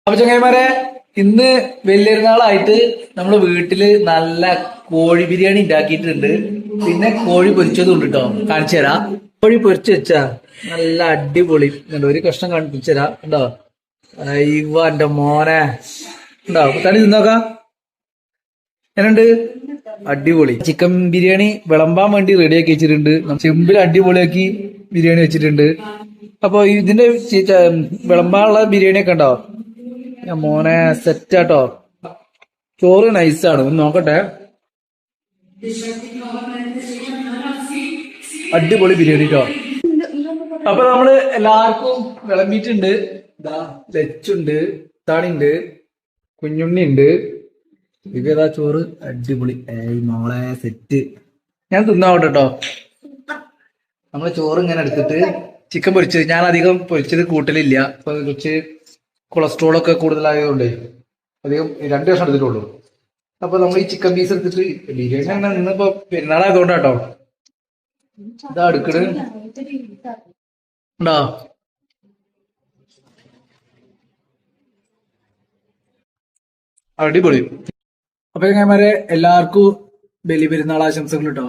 അപ്പൊ ചങ്ങായിമാരെ, ഇന്ന് വലിയൊരുനാളായിട്ട് നമ്മള് വീട്ടില് നല്ല കോഴി ബിരിയാണി ഉണ്ടാക്കിയിട്ടുണ്ട്. പിന്നെ കോഴി പൊരിച്ചതും ഉണ്ട് കേട്ടോ. കാണിച്ചു തരാം. കോഴി പൊരിച്ചു വെച്ചാ നല്ല അടിപൊളി ഒരു കഷ്ണം കാണിച്ചു തരാം. ഉണ്ടോ? ഇവ എന്റെ മോനെ ഉണ്ടോ? തനി തിന്നോക്കാം. എന്നുണ്ട്? അടിപൊളി ചിക്കൻ ബിരിയാണി വിളമ്പാൻ വേണ്ടി റെഡിയാക്കി വെച്ചിട്ടുണ്ട്. ചെമ്പിൽ അടിപൊളിയാക്കി ബിരിയാണി വെച്ചിട്ടുണ്ട്. അപ്പൊ ഇതിന്റെ വിളമ്പാനുള്ള ബിരിയാണി ഒക്കെ ഉണ്ടോ? മോനെ സെറ്റാട്ടോ. ചോറ് നൈസാണ്. ഒന്ന് നോക്കട്ടെ. അടിപൊളി ബിരിയാണി കേട്ടോ. അപ്പൊ നമ്മള് എല്ലാവർക്കും വിളമ്പിയിട്ടുണ്ട്. ഇതാ ലച്ചുണ്ട്, താണിണ്ട്, കുഞ്ഞുണ്ണി ഉണ്ട്. ഇതേതാ ചോറ് അടിപൊളി. മോളെ സെറ്റ്. ഞാൻ തിന്നാവട്ടെ കേട്ടോ. നമ്മള് ചോറ് ഇങ്ങനെ എടുത്തിട്ട് ചിക്കൻ പൊരിച്ചത്, ഞാൻ അധികം പൊരിച്ചത് കൂട്ടലില്ല. അപ്പൊ കുറച്ച് കൊളസ്ട്രോൾ ഒക്കെ കൂടുതലായതുകൊണ്ട് അധികം 2 വർഷം എടുത്തിട്ടുള്ളൂ. അപ്പൊ നമ്മൾ ഈ ചിക്കൻ പീസ് എടുത്തിട്ട് ബിരിയാണി അങ്ങനെ നിന്നിപ്പോ പെരുന്നാളായതുകൊണ്ടാട്ടോ ഇതാ എടുക്കണ്. ഉണ്ടോ? അടിപൊളി. അപ്പൊ ചങ്ങായിമാരെ, എല്ലാവർക്കും ബലി പെരുന്നാൾ ആശംസകൾ കേട്ടോ.